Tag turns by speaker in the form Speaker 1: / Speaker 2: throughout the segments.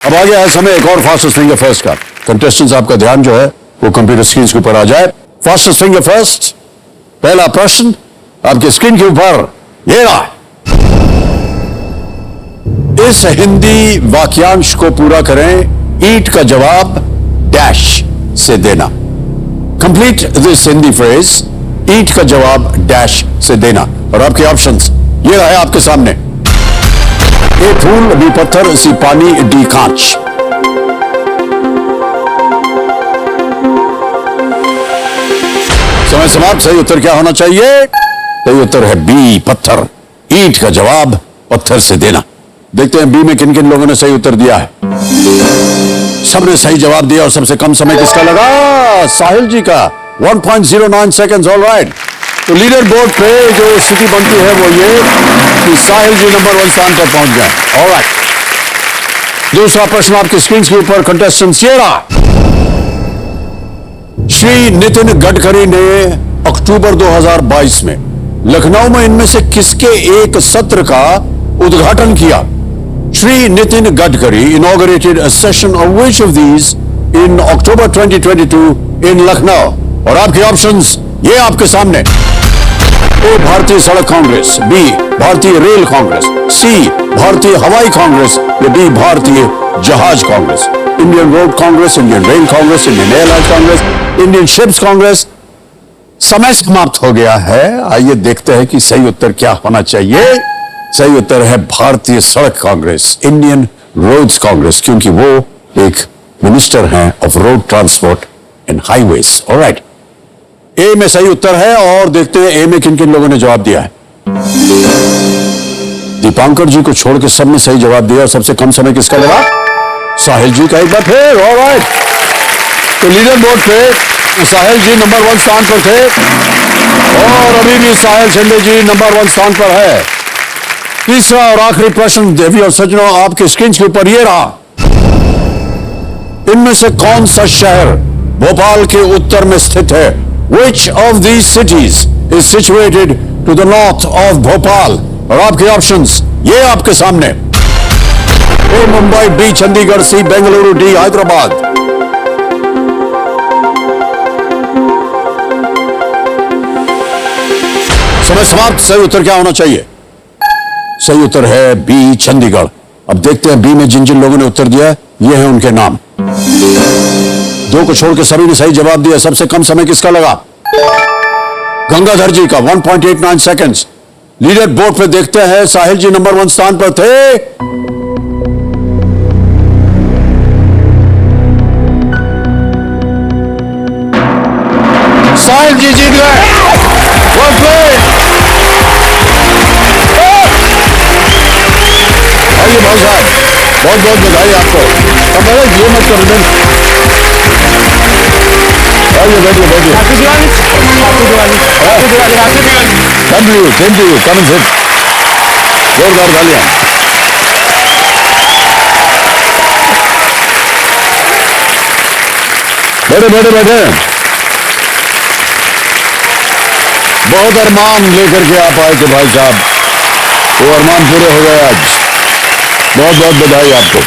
Speaker 1: अब आ गया है समय एक और फास्टेस्ट फिंगर फर्स्ट का। कंटेस्टेंट्स आपका ध्यान जो है वो कंप्यूटर स्क्रीन के ऊपर आ जाए। फास्टेस्ट फिंगर फर्स्ट, पहला प्रश्न आपके स्क्रीन के ऊपर ये रहा। इस हिंदी वाक्यांश को पूरा करें। ईंट का जवाब डैश से देना। कंप्लीट दिस हिंदी फ्रेज, ईंट का जवाब डैश से देना। और आपके ऑप्शंस ये रहा है आपके सामने। ए फूल, बी पत्थर, सी पानी, डी कांच। समय समाप्त। सही उत्तर क्या होना चाहिए? सही उत्तर है बी पत्थर। ईंट का जवाब पत्थर से देना। देखते हैं बी में किन किन लोगों ने सही उत्तर दिया है। सबने सही जवाब दिया और सबसे कम समय किसका लगा? साहिल जी का 1.09 सेकेंड्स। ऑल राइट, तो लीडर बोर्ड पे जो स्थिति बनती है वो ये कि साहिल जी नंबर 1 स्थान पर पहुंच गए। ऑल राइट, दूसरा प्रश्न आपकी स्क्रीन के ऊपर कंटेस्टेंट्स ये रहा। श्री नितिन गडकरी ने अक्टूबर 2022 में लखनऊ में इनमें से किसके एक सत्र का उद्घाटन किया? Shri Nitin Gadkari inaugurated a session of which of these in October 2022 in Lucknow? और आपके ऑप्शंस ये आपके सामने। ए भारतीय सड़क कांग्रेस, बी भारतीय रेल कांग्रेस, सी भारतीय हवाई कांग्रेस, या डी भारतीय जहाज Congress. Indian road Congress, Indian rail Congress, Indian airline Congress, Indian ships Congress. समय समाप्त हो गया है। आइए देखते हैं कि सही उत्तर क्या होना चाहिए। सही उत्तर है भारतीय सड़क कांग्रेस, इंडियन रोड्स कांग्रेस, क्योंकि वो एक मिनिस्टर हैं of road transport and highways. Alright, A में सही उत्तर है। और देखते हैं ए में किन किन लोगों ने जवाब दिया है। दीपांकर जी को छोड़ के सबने सही जवाब दिया और सबसे कम समय किसका लगा? साहिल जी का एक बार फिर। ऑलराइट, तो लीडर बोर्ड पे साहिल जी नंबर 1 स्थान पर थे और अभी भी साहिल शेंडे जी नंबर 1 स्थान पर है। तीसरा और आखिरी प्रश्न देवी और सज्जनों आपके स्क्रीन के ऊपर ये रहा। इनमें से कौन सा शहर भोपाल के उत्तर में स्थित है? Which of these cities is situated to the north of Bhopal? और आपके ऑप्शंस ये आपके सामने। ए मुंबई, बी चंडीगढ़, सी बेंगलुरु, डी हैदराबाद। समय समाप्त। सही उत्तर क्या होना चाहिए? सही उत्तर है बी चंडीगढ़। अब देखते हैं बी में जिन जिन लोगों ने उत्तर दिया ये हैं उनके नाम। दो को छोड़ के सभी ने सही जवाब दिया। सबसे कम समय किसका लगा? गंगाधर जी का 1.89 सेकेंड्स। लीडर बोर्ड पे देखते हैं साहिल जी नंबर 1 स्थान पर थे। साहिल जी जीत गए। आइए भाई साहब, बहुत बहुत बधाई आपको। अब ये मत कर, आइए बैठिए बैठिए। Thank you, come sit. जोरदार तालियां। बैठे बैठे बैठे। बहुत अरमान लेकर के आप आए थे भाई साहब, वो अरमान पूरे हो गए आज। बहुत बहुत बधाई आपको।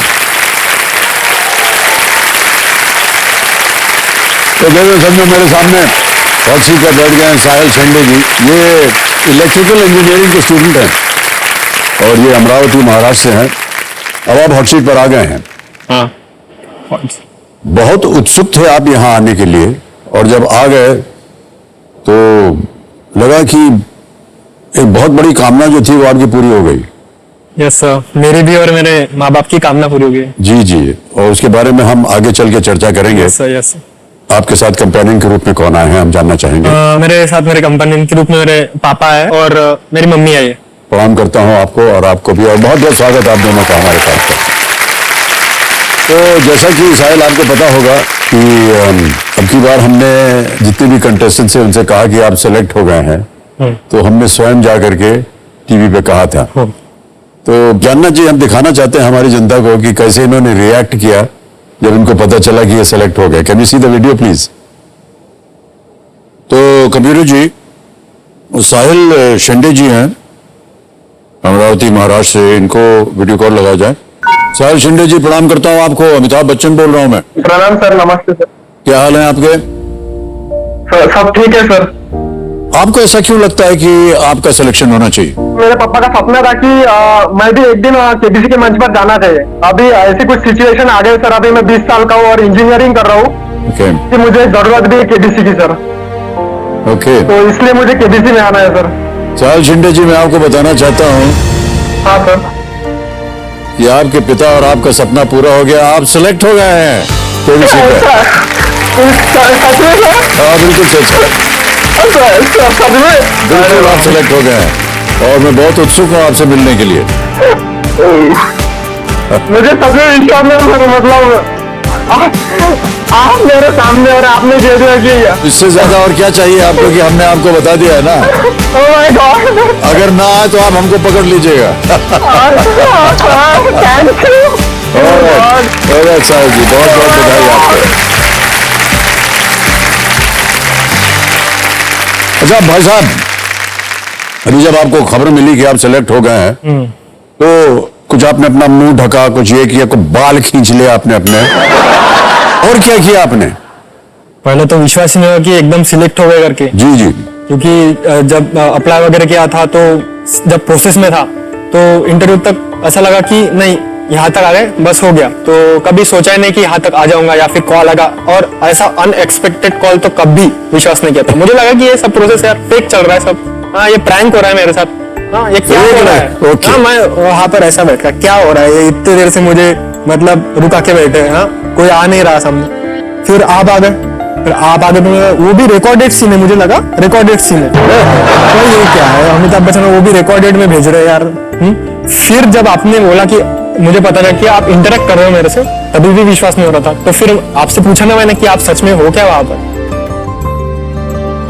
Speaker 1: तो देखो समझो मेरे सामने हॉट सीट पर बैठ गए हैं साहिल शेंडे जी। ये इलेक्ट्रिकल इंजीनियरिंग के स्टूडेंट हैं और ये अमरावती महाराष्ट्र से हैं। अब आप हॉट सीट पर आ गए हैं।
Speaker 2: हाँ,
Speaker 1: बहुत उत्सुक थे आप यहाँ आने के लिए और जब आ गए तो लगा कि एक बहुत बड़ी कामना जो थी वो आपकी पूरी हो गई।
Speaker 2: यस सर, मेरी भी और मेरे माँ बाप की कामना पूरी हो गई।
Speaker 1: जी जी, और उसके बारे में हम आगे चल के चर्चा करेंगे।
Speaker 2: Yes sir.
Speaker 1: आपके साथ कंपेनियन के रूप में कौन आए हैं हम जानना चाहेंगे।
Speaker 2: मेरे साथ मेरे कंपेनियन के रूप में मेरे पापा है और मेरी मम्मी है। ये
Speaker 1: प्रणाम करता हूं आपको और आपको भी, और बहुत बहुत स्वागत आप दोनों का हमारे साथ। तो जैसा कि साहिल आपको पता होगा कि अब की बार हमने जितने भी कंटेस्टेंट थे उनसे कहा कि आप सेलेक्ट हो गए हैं, तो हमने स्वयं जा करके टीवी पे कहा था। तो जानना चाहिए, हम दिखाना चाहते हैं हमारी जनता को कि कैसे इन्होंने रिएक्ट किया जब इनको पता चला कि ये सेलेक्ट हो गए। Can you see the video please? तो कंप्यूटर जी, साहिल शेंडे जी हैं अमरावती महाराष्ट्र से, इनको वीडियो कॉल लगाया जाए। साहिल शिंदे जी प्रणाम करता हूँ आपको। अमिताभ बच्चन बोल रहा हूँ मैं।
Speaker 3: प्रणाम सर, नमस्ते सर।
Speaker 1: क्या हाल है आपके?
Speaker 3: सब ठीक है सर।
Speaker 1: आपको ऐसा क्यों लगता है कि आपका सिलेक्शन होना चाहिए?
Speaker 3: मेरे पापा का सपना था कि मैं भी एक दिन केबीसी के मंच पर जाना चाहिए। अभी ऐसी कुछ सिचुएशन आ गई सर, अभी मैं 20 साल का हूँ और इंजीनियरिंग कर रहा हूँ
Speaker 1: ओके
Speaker 3: कि मुझे जरूरत भी है केबीसी की सर,
Speaker 1: ओके।
Speaker 3: तो इसलिए मुझे केबीसी में आना है सर।
Speaker 1: साहिल शिंदे जी, मैं आपको बताना चाहता हूँ
Speaker 3: हाँ सर।
Speaker 1: कि आपके पिता और आपका सपना पूरा हो गया। आप सिलेक्ट हो गए हैं केबीसी पे।
Speaker 3: सच में सर?
Speaker 1: हाँ बिल्कुल सच है,
Speaker 3: सच में?
Speaker 1: बिल्कुल आप सिलेक्ट हो गए हैं और मैं बहुत उत्सुक हूँ आपसे मिलने के लिए।
Speaker 3: मुझे सच में विश्वास नहीं सर, मतलब आप मेरे सामने और आपने दे दिया कि
Speaker 1: इससे ज्यादा और क्या चाहिए आपको कि हमने आपको बता दिया है ना।
Speaker 3: Oh my God.
Speaker 1: अगर ना आए तो आप हमको पकड़ लीजिएगा।
Speaker 3: Thank you.
Speaker 1: Alright, साहिल जी, बहुत बहुत बधाई आपको। अच्छा भाई साहब, अभी जब आपको खबर मिली कि आप सेलेक्ट हो गए हैं तो कुछ आपने अपना मुंह ढका, कुछ ये किया, कुछ बाल खींच लिया आपने अपने, और क्या किया आपने?
Speaker 2: पहले तो विश्वास ही नहीं हुआ कि एकदम सिलेक्ट हो गए करके,
Speaker 1: जी जी।
Speaker 2: क्योंकि जब अप्लाई वगैरह किया था तो जब प्रोसेस में था तो इंटरव्यू तक ऐसा लगा कि नहीं यहाँ तक आ गए, बस हो गया। तो कभी सोचा ही नहीं कि यहाँ तक आ जाऊंगा या फिर कॉल आएगा, और ऐसा अनएक्सपेक्टेड कॉल तो कभी विश्वास नहीं किया था। मुझे लगा कि ये सब प्रोसेस यार फेक चल रहा है सब, हाँ ये प्रैंक हो रहा है मेरे साथ, हाँ ये क्या हो रहा है।
Speaker 1: Okay.
Speaker 2: हाँ मैं वहां पर ऐसा बैठा, क्या हो रहा है, ये इतनी देर से मुझे मतलब रुका के बैठे हैं, हाँ कोई आ नहीं रहा सामने। फिर आप आ गए, वो भी रिकॉर्डेड सीन है, मुझे लगा रिकॉर्डेड सीन है। तो ये क्या है, अमिताभ बच्चन वो भी रिकॉर्डेड में भेज रहे हैं यार। फिर जब आपने बोला कि मुझे पता था कि आप इंटरेक्ट कर रहे हो मेरे से, तभी भी विश्वास नहीं हो रहा था। तो फिर आपसे पूछा ना मैंने कि आप सच में हो क्या वहां पर।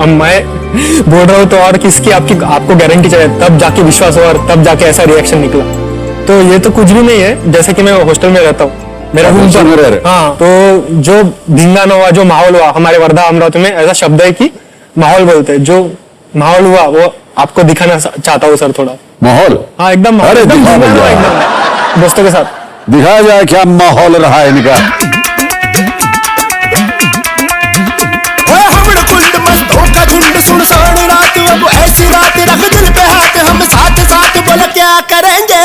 Speaker 2: अब मैं बोल रहा हूँ तो और किसकी आपको गारंटी चाहिए, तब जाके विश्वास हुआ और तब जाके ऐसा रिएक्शन निकला। तो ये तो कुछ भी नहीं है, जैसे कि मैं हॉस्टल में रहता हूँ, मेरा रूम
Speaker 1: हॉस्टल में रह रहे?
Speaker 2: हाँ, तो जो धिंगाना हुआ, जो माहौल हुआ हमारे वर्धा अमरावती में, ऐसा शब्द है कि माहौल बोलते हैं, जो माहौल हुआ वो आपको दिखाना चाहता हूँ सर थोड़ा।
Speaker 1: माहौल?
Speaker 2: हाँ एकदम
Speaker 1: अरे
Speaker 2: एकदम
Speaker 1: दिखा
Speaker 2: धिंगाना हुआ,
Speaker 1: भैया।
Speaker 2: एकदम दोस्तों के साथ।
Speaker 1: दिखाया जाए क्या माहौल रहा है इनका।
Speaker 4: का झुंड सुनसान रात, अब ऐसी रात रख दिल पे हाथ, हम साथ साथ बोल क्या करेंगे।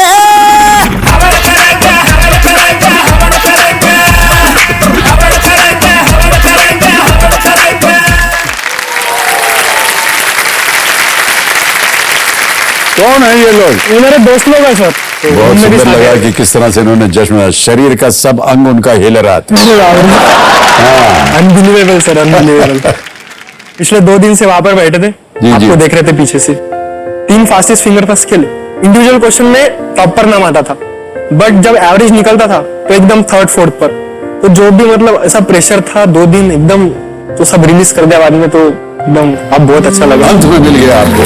Speaker 1: कौन है ये लोग?
Speaker 2: ये मेरे दोस्त लोग हैं सर। तो
Speaker 1: बहुत
Speaker 2: उनमें भी
Speaker 1: सुंदर
Speaker 2: साथ
Speaker 1: लगा
Speaker 2: हैं।
Speaker 1: कि किस तरह से इन्होंने जश्न, शरीर का सब अंग उनका हिल रहा था।
Speaker 2: Unbelievable sir, unbelievable. पिछले 2 दिन से वहां पर बैठे थे,
Speaker 1: जी,
Speaker 2: आपको
Speaker 1: जी।
Speaker 2: देख रहे थे पीछे से। 3 फास्टेस्ट फिंगर था स्किल, इंडिविजुअल क्वेश्चन में टॉप पर नाम आता था, बट जब एवरेज निकलता था तो एकदम 3rd 4th पर। तो जो भी मतलब ऐसा प्रेशर था 2 दिन एकदम, तो सब रिलीज कर दिया बाद में, तो एकदम अब बहुत अच्छा लगा।
Speaker 1: अंत में मिल गया आपको।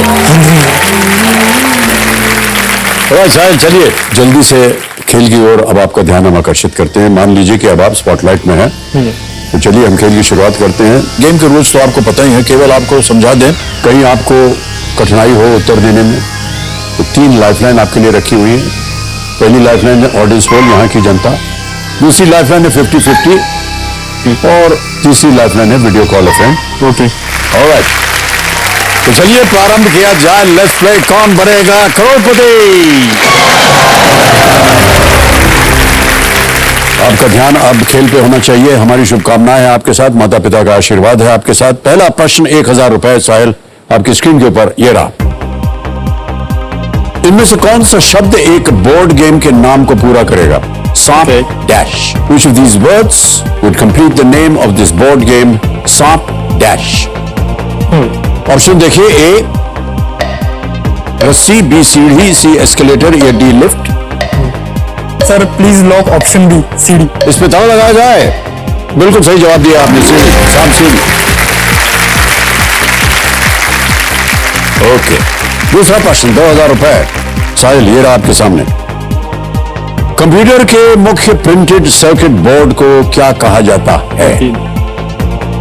Speaker 1: थोड़ा साहिल, चलिए जल्दी से खेल की ओर अब आपका ध्यान हम आकर्षित करते हैं। मान लीजिए कि अब आप स्पॉटलाइट में हैं, तो चलिए हम खेल की शुरुआत करते हैं। गेम के रूल्स तो आपको पता ही है, केवल आपको समझा दें, कहीं आपको कठिनाई हो उत्तर देने में तो 3 लाइफलाइन आपके लिए रखी हुई है। पहली लाइफलाइन है ऑडियंस पोल, यहाँ की जनता। दूसरी लाइफलाइन है 50-50 और तीसरी लाइफलाइन है वीडियो कॉल अ फ्रेंड।
Speaker 2: ओके,
Speaker 1: ऑलराइट, तो चलिए प्रारंभ किया जाए। लेट्स प्ले कौन बनेगा करोड़पति। आपका ध्यान अब खेल पे होना चाहिए। हमारी शुभकामनाएं हैं आपके साथ, माता पिता का आशीर्वाद है आपके साथ। पहला प्रश्न 1000 रुपए साहिल आपकी स्क्रीन के ऊपर ये रहा। इनमें से कौन सा शब्द एक बोर्ड गेम के नाम को पूरा करेगा? सांप dash. Which of these words would complete the name of this board game सांप डैश? ऑप्शन देखिए, ए रस्सी, बी सीढ़ी, सी एस्केलेटर या D lift.
Speaker 2: Sir please lock option B, सीढ़ी।
Speaker 1: इस पे ताला लगाया जाए। बिल्कुल सही जवाब दिया आपने, सीढ़ी, सांप सीढ़ी। ओके, दूसरा प्रश्न 2000 रुपए साहिल, ये रहा आपके सामने। कंप्यूटर के मुख्य प्रिंटेड सर्किट बोर्ड को क्या कहा जाता है?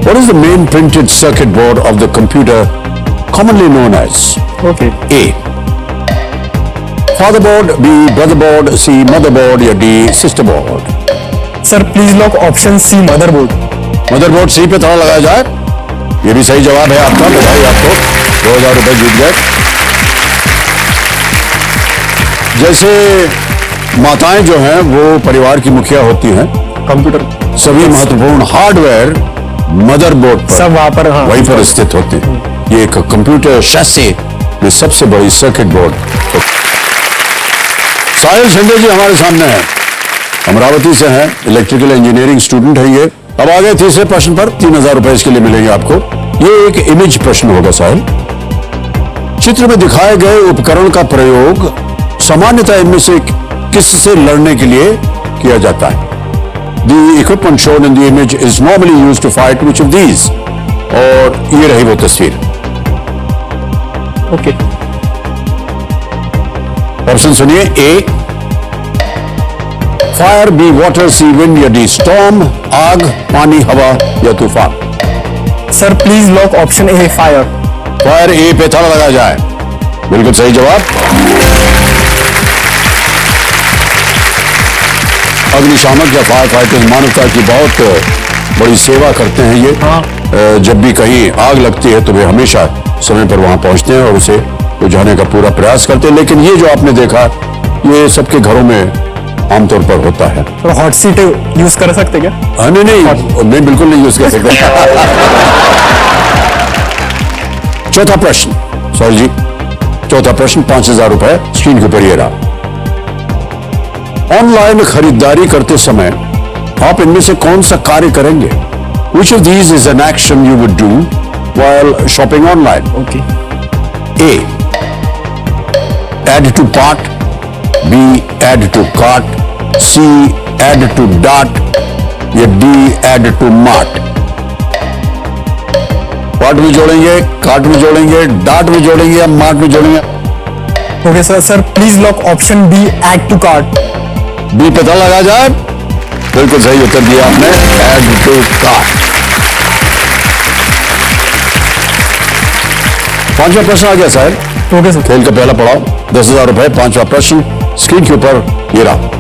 Speaker 1: What is the main printed circuit board of the computer commonly known as?
Speaker 2: Okay,
Speaker 1: A. Fatherboard, B brotherboard, C motherboard या D sister board?
Speaker 2: Sir please lock option C motherboard.
Speaker 1: Motherboard C पे ताला लगाया जाए। ये भी सही जवाब है आपका, बधाई आपको, 2000 रुपए जीत गए। जैसे माताएं जो हैं वो परिवार की मुखिया होती हैं,
Speaker 2: कंप्यूटर
Speaker 1: सभी महत्वपूर्ण हार्डवेयर मदरबोर्ड पर
Speaker 2: सब वहां पर, हाँ,
Speaker 1: वहीं पर स्थित होते हैं। ये एक कंप्यूटर शैसी में सबसे बड़ी सर्किट बोर्ड। साहिल शिंदे जी हमारे सामने हैं, अमरावती से हैं, इलेक्ट्रिकल इंजीनियरिंग स्टूडेंट है ये। अब आ गए तीसरे प्रश्न पर, 3000 रुपए इसके लिए मिलेंगे आपको। ये एक इमेज प्रश्न होगा साहिल। चित्र में दिखाए गए उपकरण का प्रयोग सामान्यतः इनमें से किससे लड़ने के लिए किया जाता है? The equipment shown in the image is normally used to fight which of these? और ये रही वो तस्वीर।
Speaker 2: ओके।
Speaker 1: ऑप्शन सुनिए। A fire, B water, C wind या डी स्टॉर्म? आग, पानी, हवा या तूफान?
Speaker 2: Sir please lock option A fire.
Speaker 1: Fire A पे ताला लगाया जाए। बिल्कुल सही जवाब। अग्निशामक या फायर फाइटर्स मानवता की बहुत बड़ी सेवा करते हैं ये। जब भी कहीं आग लगती है तो वे हमेशा समय पर वहां पहुंचते हैं और उसे बुझाने का पूरा प्रयास करते हैं। लेकिन ये जो आपने देखा, ये सबके घरों में आमतौर पर होता है।
Speaker 2: तो हॉट सीट यूज कर सकते क्या?
Speaker 1: नहीं नहीं, मैं बिल्कुल नहीं यूज कर सकता। चौथा प्रश्न, सॉरी जी, चौथा प्रश्न, 5000 रुपए स्क्रीन के ऊपर ये रहा। ऑनलाइन खरीदारी करते समय आप इनमें से कौन सा कार्य करेंगे? Which of these is an action you would do while shopping online?
Speaker 2: Okay.
Speaker 1: A. Add to cart. B. Add to cart. C. Add to dart. या D. Add to mart. Cart में जोड़ेंगे, कार्ट में जोड़ेंगे, dart में जोड़ेंगे या mart में जोड़ेंगे?
Speaker 2: Okay sir, sir please lock option B add to cart.
Speaker 1: B पे ताला लगा जाए। बिल्कुल सही उत्तर दिया आपने, एड टू कार्ट। पांचवा प्रश्न आ गया साहब।
Speaker 2: Okay sir.
Speaker 1: खेल का पहला पड़ाव, 10,000 रुपए। पांचवा प्रश्न स्क्रीन के ऊपर ये रहा।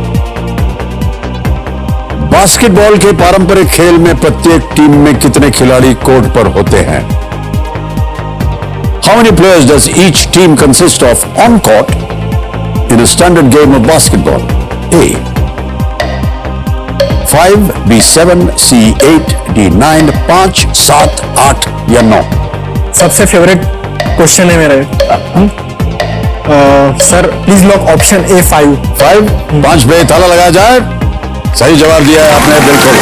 Speaker 1: बास्केटबॉल के पारंपरिक खेल में प्रत्येक टीम में कितने खिलाड़ी कोर्ट पर होते हैं? How many players does each team consist of on court in a standard game of basketball? A. 5, B 7, C 8, D 9, 5, 7, 8 या 9?
Speaker 2: सबसे फेवरेट क्वेश्चन है मेरा। सर प्लीज लॉक ऑप्शन ए 5।
Speaker 1: 5 पे ताला लगाया जाए। सही जवाब दिया है आपने, बिल्कुल।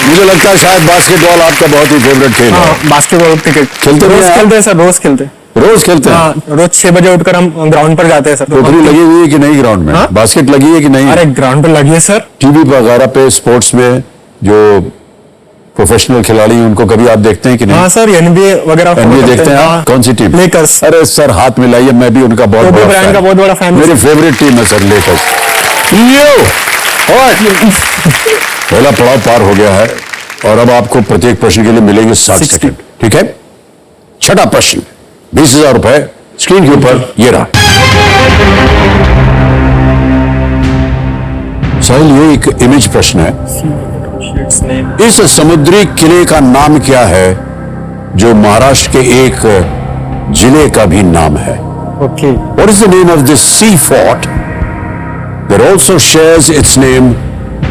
Speaker 1: मुझे लगता है शायद बास्केटबॉल आपका बहुत ही फेवरेट खेल है।
Speaker 2: बास्केटबॉल क्रिकेट
Speaker 1: खेलते
Speaker 2: रोज
Speaker 1: हैं
Speaker 2: खेलते हैं सर, रोज खेलते हैं।
Speaker 1: रोज खेलते हैं।
Speaker 2: हाँ, रोज 6 बजे उठकर हम ग्राउंड पर जाते हैं सर।
Speaker 1: टोकरी लगी हुई है कि नहीं ग्राउंड में?
Speaker 2: हाँ?
Speaker 1: बास्केट लगी है कि नहीं?
Speaker 2: अरे ग्राउंड पर लगी है सर।
Speaker 1: टीवी वगैरह पे स्पोर्ट्स में जो प्रोफेशनल खिलाड़ी हैं उनको कभी आप देखते हैं कि नहीं?
Speaker 2: हाँ सर, एनबीए वगैरह
Speaker 1: एनबीए देखते हैं आप? कौन सी टीम?
Speaker 2: लेकर्स।
Speaker 1: अरे सर हाथ मिलाइए, मैं भी उनका बहुत बड़ा
Speaker 2: ब्रांड
Speaker 1: fan
Speaker 2: का
Speaker 1: हूं।
Speaker 2: बहुत बड़ा फैन।
Speaker 1: मेरी फेवरेट टीम है सर, लेकर्स। पहला पड़ाव पार हो गया है और अब आपको प्रत्येक प्रश्न के लिए मिलेंगे 60 सेकंड, ठीक है? छठा प्रश्न, 20,000 रुपए स्क्रीन के ऊपर ये रहा। साहिल, ये एक इमेज प्रश्न है। इस समुद्री किले का नाम क्या है जो महाराष्ट्र के एक जिले का भी नाम है?
Speaker 2: Okay.
Speaker 1: What is the name of this sea fort that also shares its name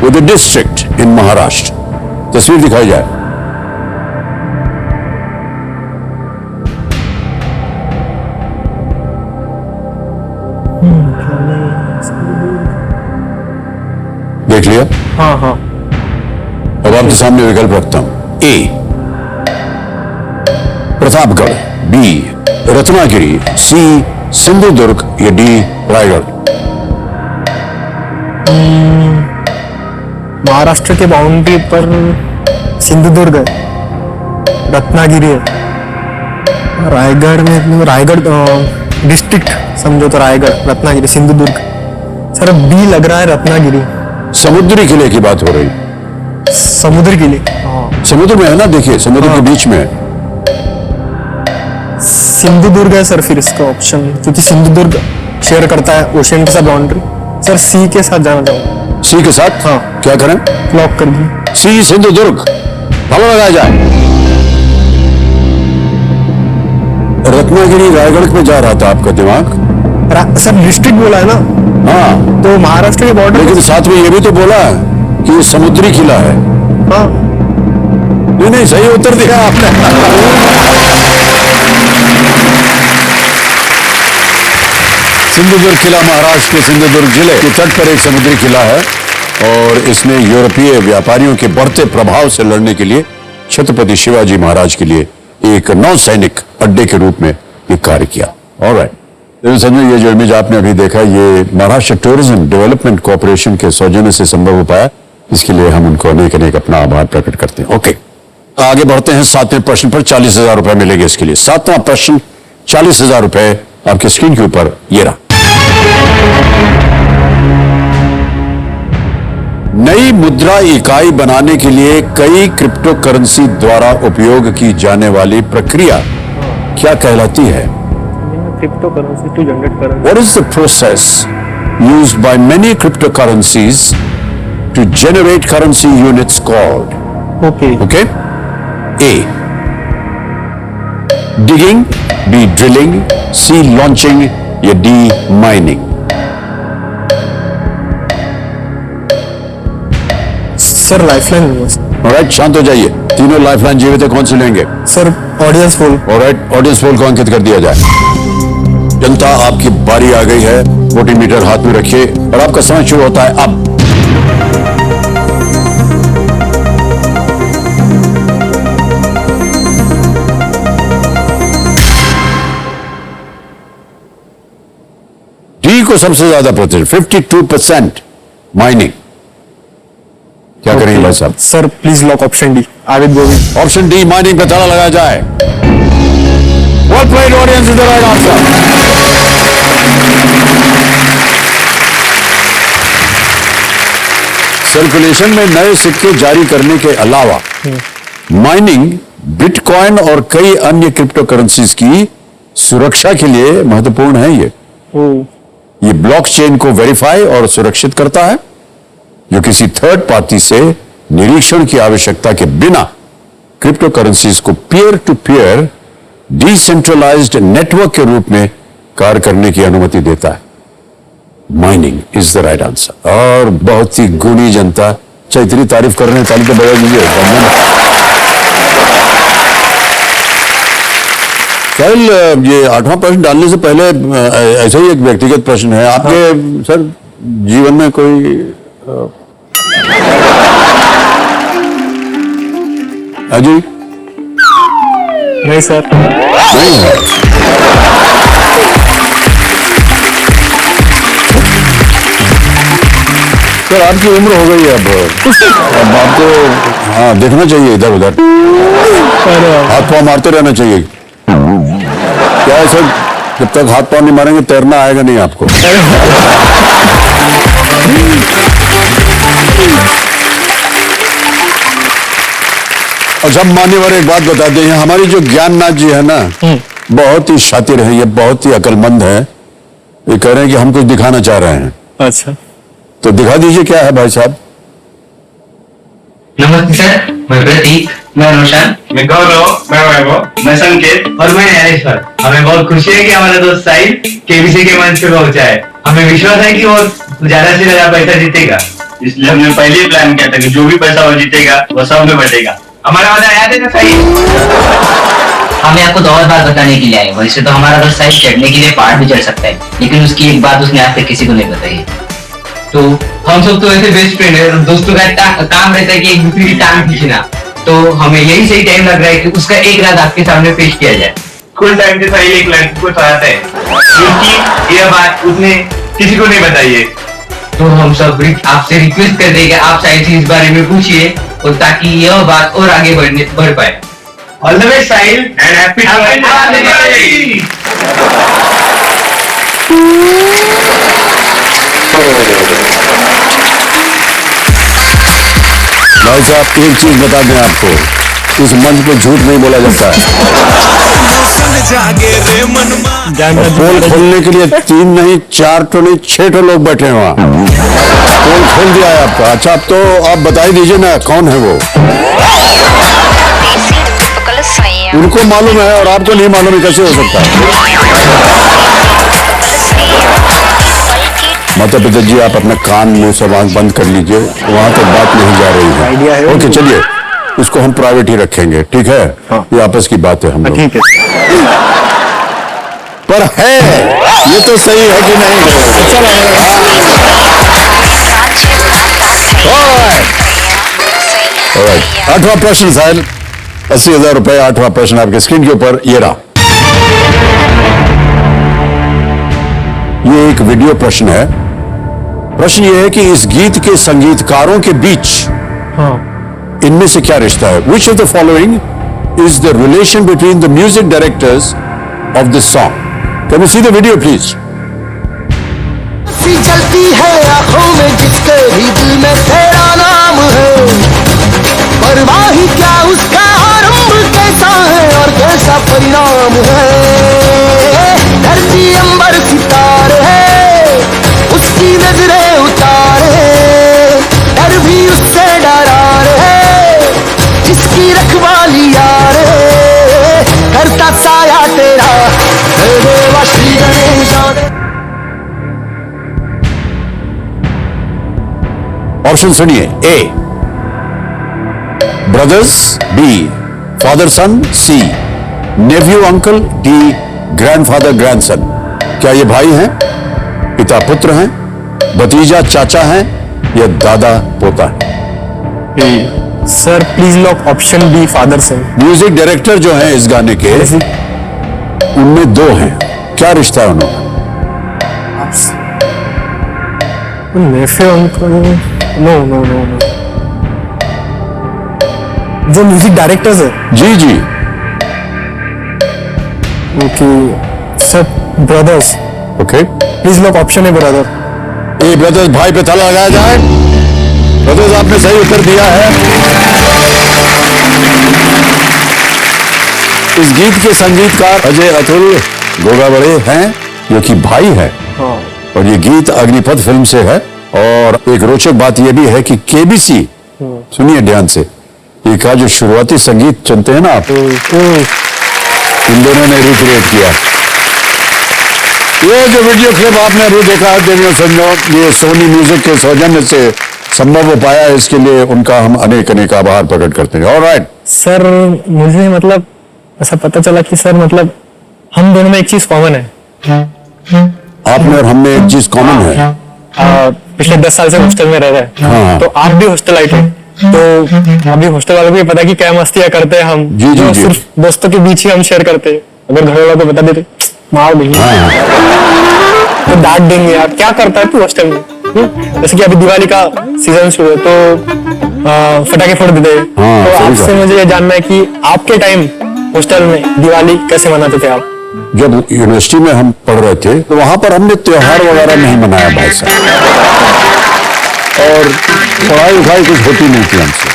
Speaker 1: with a district in Maharashtra? तस्वीर दिखाई जाए। देख लिया?
Speaker 2: हाँ हाँ।
Speaker 1: अब आपके सामने विकल्प रखता हूं। ए प्रतापगढ़, बी रत्नागिरी, सी सिंधुदुर्ग या डी रायगढ़?
Speaker 2: महाराष्ट्र के बाउंड्री पर सिंधुदुर्ग है, रत्नागिरी है, रायगढ़ में रायगढ़ डिस्ट्रिक्ट समझो तो रायगढ़, रत्नागिरी, सिंधुदुर्ग। सर बी लग रहा है, रत्नागिरी।
Speaker 1: समुद्री किले की बात हो रही।
Speaker 2: समुद्र के लिए।
Speaker 1: समुद्र में है ना, देखिए समुद्र के बीच में है।
Speaker 2: सिंधुदुर्ग है सर फिर इसका ऑप्शन, क्योंकि सिंधुदुर्ग शेयर करता है ओशियन के साथ बाउंड्री। सर सी के साथ जाना चाहूंगा।
Speaker 1: सी के साथ?
Speaker 2: हाँ।
Speaker 1: क्या करें?
Speaker 2: लॉक कर दिए।
Speaker 1: सी सिंधुदुर्ग, ताला लगाया जाए। रत्नागिरी रायगढ़ पे जा रहा था आपका दिमाग।
Speaker 2: सर डिस्ट्रिक्ट बोला है ना,
Speaker 1: हाँ,
Speaker 2: तो महाराष्ट्र के बॉर्डर।
Speaker 1: लेकिन साथ में ये भी तो बोला है कि ये समुद्री किला है।
Speaker 2: हाँ,
Speaker 1: नहीं नहीं, सही उत्तर दिया आपने। सिंधुदुर्ग किला महाराष्ट्र के सिंधुदुर्ग जिले के तट पर एक समुद्री किला है और इसने यूरोपीय व्यापारियों के बढ़ते प्रभाव से लड़ने के लिए छत्रपति शिवाजी महाराज के लिए एक नौसैनिक अड्डे के रूप में ये कार्य किया। ऑलराइट, ये जो इमेज आपने अभी देखा, ये महाराष्ट्र टूरिज्म डेवलपमेंट कॉर्पोरेशन के सौजन्य से संभव हो पाया। इसके लिए हम उनको अनेक अनेक अपना आभार प्रकट करते हैं। ओके, आगे बढ़ते हैं। 7वें प्रश्न पर 40,000 रुपए मिलेंगे इसके लिए। 7वां प्रश्न, 40,000 रुपए आपके स्क्रीन के ऊपर ये रहा। नई मुद्रा इकाई बनाने के लिए कई क्रिप्टो करेंसी द्वारा उपयोग की जाने वाली प्रक्रिया क्या कहलाती है?
Speaker 2: Crypto currency to generate currency.
Speaker 1: What is the process used by many cryptocurrencies to generate currency units called?
Speaker 2: Okay.
Speaker 1: Okay? A. Digging, B. Drilling, C. Launching या D. Mining?
Speaker 2: Sir lifeline.
Speaker 1: Alright, शांत हो जाइए। तीनों lifeline जीवित है, कौन सी लेंगे?
Speaker 2: Sir audience poll.
Speaker 1: Alright, audience poll को अंकित कर दिया जाए। जनता, आपकी बारी आ गई है। वोटिंग मीटर हाथ में रखिए और आपका समय शुरू होता है अब। डी को सबसे ज्यादा प्रतिशत, 52% माइनिंग। क्या करेंगे भाई साहब?
Speaker 2: Sir please lock option D, Abid Govind.
Speaker 1: Option D, mining पे ताला लगाया जाए। Well played audience, is the right answer. Circulation में नए सिक्के जारी करने के अलावा माइनिंग बिटकॉइन और कई अन्य क्रिप्टो करेंसीज की सुरक्षा के लिए महत्वपूर्ण है। ये ब्लॉकचेन को वेरीफाई और सुरक्षित करता है, जो किसी थर्ड पार्टी से निरीक्षण की आवश्यकता के बिना क्रिप्टो करेंसीज को peer to peer decentralized network के रूप में कार्य करने की अनुमति देता है। Mining is the right answer. और बहुत ही गुणी जनता, अच्छा इतनी तारीफ कर रहे हैं, ताली तो बजा दीजिए। कल ये 8वां प्रश्न डालने से पहले ऐसा ही एक व्यक्तिगत प्रश्न है आपके। सर जीवन में कोई अजय?
Speaker 2: नहीं सर।
Speaker 1: नहीं है। सर आपकी उम्र हो गई है अब आपको हाँ देखना चाहिए इधर उधर, हाथ पाँव मारते रहना चाहिए। क्या है सर, जब तक हाथ पाँव नहीं मारेंगे तैरना आएगा नहीं आपको। अच्छा मान्यवर, एक बात बताते हैं, हमारी जो ज्ञाननाथ जी है ना, बहुत ही शातिर है, ये बहुत ही अकलमंद है। ये कह रहे हैं कि हम कुछ दिखाना चाह रहे हैं।
Speaker 2: अच्छा,
Speaker 1: तो दिखा दीजिए क्या है भाई साहब।
Speaker 5: नमस्ते सर, मैं प्रतीक, मैं रोशन, मैं गौरव, मैं वैभव, मैं संकेत और मैं ज्ञानेश्वर। हमें बहुत खुशी है कि हमारा दोस्त साहिल केबीसी के मंच पे पहुंचा है। हमें विश्वास है कि वो ज्यादा से ज्यादा पैसा जीतेगा, इसलिए हमने पहले ही प्लान किया था कि जो भी पैसा वो जीतेगा वो सब में बटेगा। हमारा वादा याद है ना साहिल?
Speaker 6: हमें आपको तो और बात बताने के लिए आए। वैसे तो हमारा दोस्त साहिल चढ़ने के लिए पहाड़ भी चढ़ सकता है, लेकिन उसकी एक बात उसने आज तक किसी को नहीं बताई।
Speaker 5: तो हम सब तो ऐसे बेस्ट फ्रेंड है, दोस्तों का काम रहता है कि एक दूसरे की टांग खींचना। तो हमें यही सही टाइम लग रहा है कि उसका एक रात आपके सामने पेश किया जाए। स्कूल टाइम से साहिल एक लड़की को चाहता है, क्योंकि यह बात उसने किसी को नहीं बताई है। तो हम सब आपसे रिक्वेस्ट कर देंगे आप साहिल से इस बारे में पूछिए, और ताकि यह बात और आगे बढ़ पाए। All the best Sahil and happy Diwali.
Speaker 1: भाई साहब एक चीज बता दें आपको, इस मंच पे झूठ नहीं बोला जाता है।
Speaker 4: जागे रे मनमा
Speaker 2: जानना
Speaker 1: पोल खोलने के लिए 3 नहीं 4 तो नहीं 6 तो लोग बैठे हैं वहाँ। पोल खोल दिया है आपका। अच्छा, अब तो आप बता ही दीजिए ना कौन है वो। उनको मालूम है और आपको नहीं मालूम है, कैसे हो सकता है? माता पिता जी, आप अपना कान मुंह सब आंख बंद कर लीजिए, वहां तक बात नहीं जा रही
Speaker 2: आइडिया
Speaker 1: है।
Speaker 2: है
Speaker 1: ओके,
Speaker 2: उनको।
Speaker 1: चलिए इसको हम प्राइवेट ही रखेंगे, ठीक है?
Speaker 2: हाँ।
Speaker 1: ये आपस की बात है हम लोग।
Speaker 2: ठीक है।
Speaker 1: पर है ये तो सही है कि नहीं? Alright. 8वां प्रश्न साहब, 80,000 रुपए। 8वां प्रश्न आपके स्क्रीन के ऊपर ये रहा। ये एक वीडियो प्रश्न है। प्रश्न ये है कि इस गीत के संगीतकारों के बीच
Speaker 2: हाँ
Speaker 1: इनमें से क्या रिश्ता है? Which of the following is the relation between the music directors of this song? Can you see the video, please?
Speaker 4: सी जलती है आंखों में जिसके भी दिल में तेरा नाम है, परवाही क्या उसका आरंभ कैसा है और कैसा परिणाम है। धरती अंबर सितारे है, उसकी नजरें उतारे, डर भी उससे डरा रे, जिसकी रखवाली यार करता साया तेरा, हे देवा श्री गणेश।
Speaker 1: ऑप्शन सुनिए। A brothers, B father son, C nephew uncle, D grandfather grandson. क्या ये भाई हैं, पिता पुत्र हैं, भतीजा चाचा हैं या दादा पोता है?
Speaker 2: Sir please lock option B father से।
Speaker 1: म्यूजिक डायरेक्टर जो हैं इस गाने के, उनमें 2 हैं। क्या रिश्ता है उन्होंने?
Speaker 2: Nephew uncle, no no no no. जो म्यूजिक डायरेक्टर्स है।
Speaker 1: जी जी।
Speaker 2: Okay sir, brothers.
Speaker 1: Okay,
Speaker 2: please lock option है ब्रदर।
Speaker 1: ए ब्रदर्स, भाई पे ताला लगाया जाए। ब्रदर्स, आपने सही उत्तर दिया है। इस गीत के संगीतकार अजय अतुल गोगावड़े हैं, जो कि भाई है। और ये गीत अग्निपथ फिल्म से है। और एक रोचक बात यह भी है कि केबीसी, सुनिए ध्यान से, ये का जो शुरुआती संगीत चुनते हैं ना आप, इन दोनों ने रिक्रिएट किया। ये जो वीडियो क्लिप आपने अभी देखा है, देवियों संजो, ये सोनी म्यूजिक के सौजन्य से संभव हो पाया है। इसके लिए उनका हम अनेक अनेक आभार प्रकट करते हैं। ऑलराइट
Speaker 2: सर, मुझे मतलब ऐसा पता चला कि सर मतलब हम दोनों में एक चीज कॉमन है।
Speaker 1: आपने और हम में एक चीज कॉमन है।
Speaker 2: पिछले 10 साल से हॉस्टल में रह रहे हैं।
Speaker 1: हाँ।
Speaker 2: तो आप भी हॉस्टल आए थे, तो अभी हॉस्टल वालों को ये पता कि क्या मस्तियां करते हैं हम,
Speaker 1: जी,
Speaker 2: जो
Speaker 1: जी।
Speaker 2: सिर्फ दोस्तों के बीच ही हम शेयर करते हैं। अगर घर वालों को बता देते मार देंगे, तो डांट देंगे, यार क्या करता है तू हॉस्टल में। जैसे कि अभी दिवाली का सीजन शुरू है, तो फटाके फोड़ देते हैं।
Speaker 1: हाँ,
Speaker 2: तो
Speaker 1: सही
Speaker 2: आपसे
Speaker 1: बात।
Speaker 2: मुझे ये जानना है कि आपके टाइम हॉस्टल में दिवाली कैसे मनाते थे आप?
Speaker 1: जब यूनिवर्सिटी में हम पढ़ रहे थे तो वहां पर हमने त्योहार वगैरह नहीं मनाया भाई साहब, और पढ़ाई उठाई कुछ होती नहीं थी हमसे।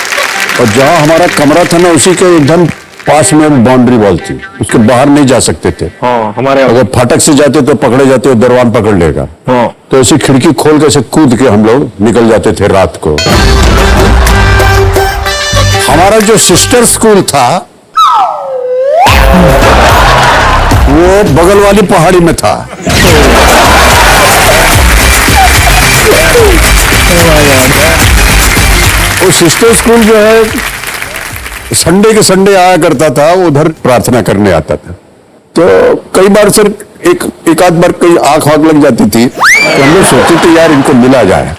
Speaker 1: और जहां हमारा कमरा था ना, उसी के एकदम पास में बाउंड्री वॉल थी, उसके बाहर नहीं जा सकते थे।
Speaker 2: हाँ, हमारे
Speaker 1: अगर फाटक से जाते तो पकड़े जाते, दरवान पकड़ लेगा।
Speaker 2: हाँ।
Speaker 1: तो ऐसी खिड़की खोल के ऐसे कूद के हम लोग निकल जाते थे रात को। हमारा जो सिस्टर स्कूल था वो बगल वाली पहाड़ी में था। वो सिस्टर स्कूल जो है संडे के संडे आया करता था, उधर प्रार्थना करने आता था। तो कई बार सर एक आध बार कई आंख लग जाती थी, तो हम लोग सोचते थे यार इनको मिला जाए।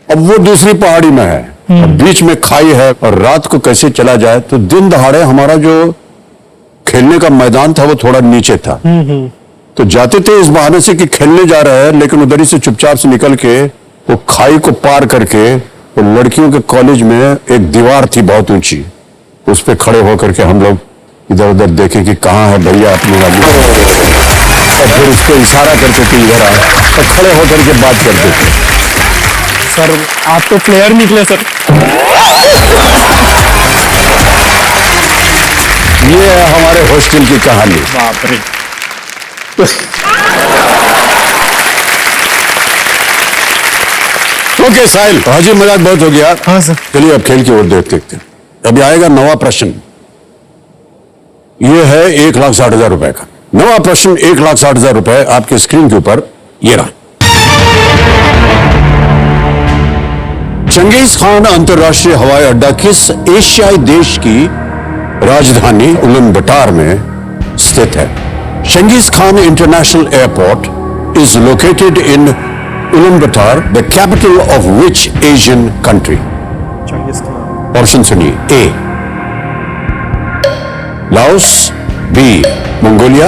Speaker 1: अब वो दूसरी पहाड़ी में है, और बीच में खाई है, और रात को कैसे चला जाए। तो दिन दहाड़े हमारा जो खेलने का मैदान था वो थोड़ा नीचे था। तो जाते थे इस बहाने से कि खेलने जा रहे हैं, लेकिन उधर ही से चुपचाप से निकल के वो खाई को पार करके वो लड़कियों के कॉलेज में एक दीवार थी बहुत ऊंची, उस पे खड़े होकर के हम लोग इधर उधर देखें कि कहाँ है भैया अपने वाली, और फिर उसको इशारा करते थे इधर आ, और खड़े होकर के बात करते थे।
Speaker 2: सर आप तो प्लेयर निकले सर।
Speaker 1: ये है हमारे हॉस्टल की कहानी।
Speaker 2: बाप रे।
Speaker 1: ओके साहिल, हाजी मजाक बहुत हो गया।
Speaker 2: हाँ सर।
Speaker 1: चलिए अब खेल की ओर देखते हैं। अभी आएगा नवा प्रश्न। यह है 1,60,000 रुपए का नवा प्रश्न। 1,60,000 रुपए आपके स्क्रीन के ऊपर ये रहा। चंगेज खान अंतरराष्ट्रीय हवाई अड्डा किस एशियाई देश की राजधानी उलानबाटर में स्थित है? Genghis Khan international airport is located in Ulaanbaatar, the capital of which Asian country? Option सुनिए। A Laos, B Mongolia,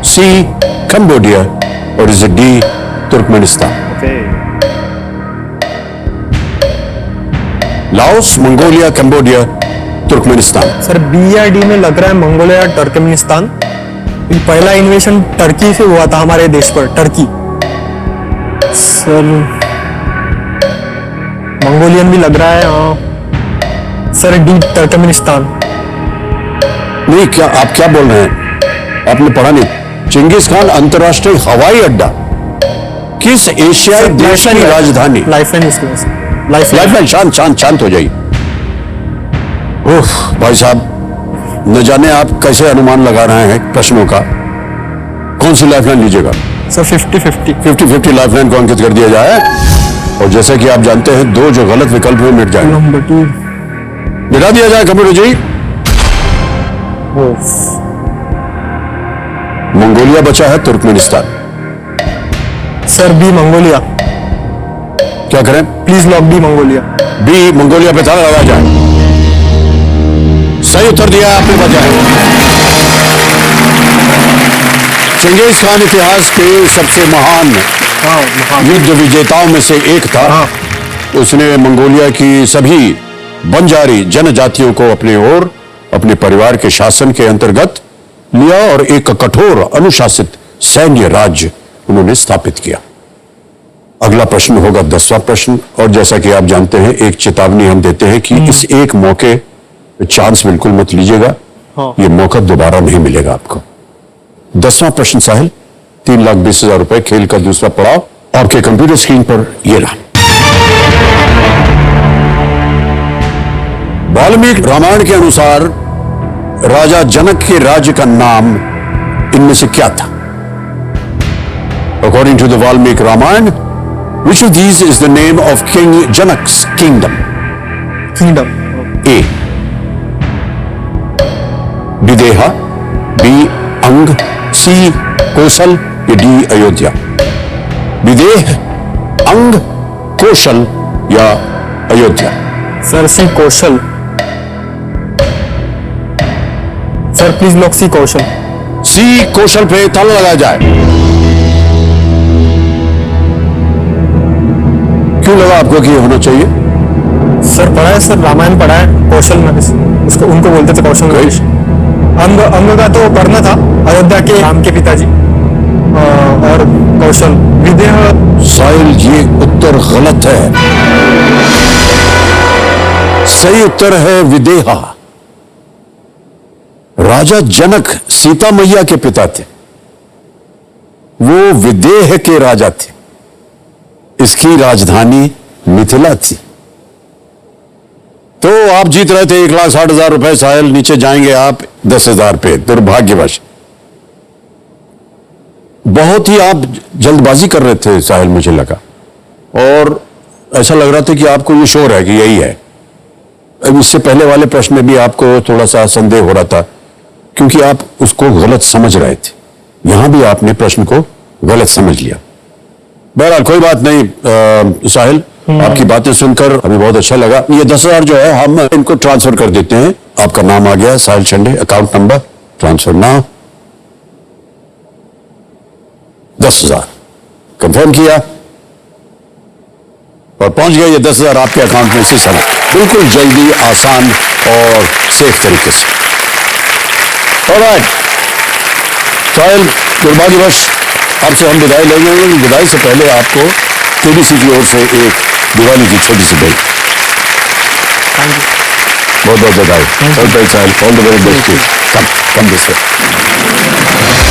Speaker 1: C Cambodia और is D Turkmenistan? Laos, Mongolia, Cambodia, Turkmenistan.
Speaker 2: Sir B या D में लग रहा है Mongolia, Turkmenistan. पहला इन्वेशन Turkey से हुआ था हमारे देश पर, टर्की। सर मंगोलियन भी लग रहा है। हाँ सर, डी तुर्कमेनिस्तान।
Speaker 1: नहीं, क्या आप क्या बोल रहे हैं? आपने पढ़ा नहीं। चंगेज खान अंतरराष्ट्रीय हवाई अड्डा किस एशियाई देश की राजधानी?
Speaker 2: लाइफलाइन इसके वजह से।
Speaker 1: लाइफलाइन। शांत शांत शांत हो जाइए। ओह भाई साहब, न जाने आप कैसे अनुमान लगा रहे हैं प्रश्नों का। कौन सी लाइफलाइन लीजिएगा?
Speaker 2: सर 50-50।
Speaker 1: 50-50 लाइफलाइन को अंकित कर दिया जाए। और जैसे कि आप जानते हैं, दो जो गलत विकल्प में मिट जाएंगे।
Speaker 2: नंबर 2
Speaker 1: मिटा दिया जाए कंप्यूटर जी। मंगोलिया बचा है, तुर्कमेनिस्तान।
Speaker 2: Sir B Mongolia.
Speaker 1: क्या करें?
Speaker 2: Please lock B Mongolia.
Speaker 1: B Mongolia पे ताला लगा जाए। सही उत्तर दिया आपने, बचाया। चंगेज खान इतिहास के सबसे महान युद्ध विजेताओं में से एक था। उसने मंगोलिया की सभी बंजारी जनजातियों को अपने ओर, अपने परिवार के शासन के अंतर्गत लिया और एक कठोर अनुशासित सैन्य राज्य उन्होंने स्थापित किया। अगला प्रश्न होगा 10वां प्रश्न। और जैसा कि आप जानते हैं, एक चेतावनी हम देते हैं कि इस एक मौके चांस बिल्कुल मत लीजिएगा। ये मौका दोबारा नहीं मिलेगा आपको। 10वां प्रश्न साहिल, 3,20,000 रुपए, खेल का दूसरा पड़ाव आपके कंप्यूटर स्क्रीन पर ये रहा। वाल्मीकि रामायण के अनुसार राजा जनक के राज्य का नाम इनमें से क्या था? According to the Valmiki Ramayana, which of these is the name of King Janak's kingdom?
Speaker 2: Kingdom.
Speaker 1: A. Videha, B. Anga, C. Kaushal या D. अयोध्या? विदेह, अंग, कौशल या Ayodhya?
Speaker 2: Sir C Kaushal. Sir please lock C Kaushal.
Speaker 1: C. Kaushal पे ताला लगाया जाए। क्यों लगा आपको कि ये होना चाहिए?
Speaker 2: सर पढ़ा है सर, रामायण पढ़ा है। कौशल में उसको उनको बोलते थे कौशल नरेश। अंग, अंग का तो पढ़ना था, अयोध्या के राम के पिताजी। और कौशल विदेह।
Speaker 1: साहिल, ये उत्तर गलत है। सही उत्तर है विदेहा। राजा जनक सीता मैया के पिता थे, वो विदेह के राजा थे। इसकी राजधानी मिथिला थी। तो आप जीत रहे थे 1,60,000 रुपए साहिल। नीचे जाएंगे आप 10,000 पे, दुर्भाग्यवश। बहुत ही आप जल्दबाजी कर रहे थे साहिल, मुझे लगा, और ऐसा लग रहा था कि आपको ये श्योर है कि यही है। इससे पहले वाले प्रश्न में भी आपको थोड़ा सा संदेह हो रहा था, क्योंकि आप उसको गलत समझ रहे थे। यहां भी आपने प्रश्न को गलत समझ लिया। बहरहाल कोई बात नहीं साहिल, आपकी बातें सुनकर हमें बहुत अच्छा लगा। ये 10,000 जो है हम इनको ट्रांसफर कर देते हैं। आपका नाम आ गया है, Sahil Chande, account number transfer now. 10,000 confirm किया और पहुंच गया ये 10,000 आपके अकाउंट में इसी समय, बिल्कुल जल्दी, आसान और सेफ तरीके से। ऑलराइट साहिल, दुर्भाग्यवश आपसे हम विदाई लेंगे। विदाई से पहले आपको केबीसी की ओर से एक दिवाली की छोटी सी भेंट। बहुत बहुत बधाई। All the very best. Come this way.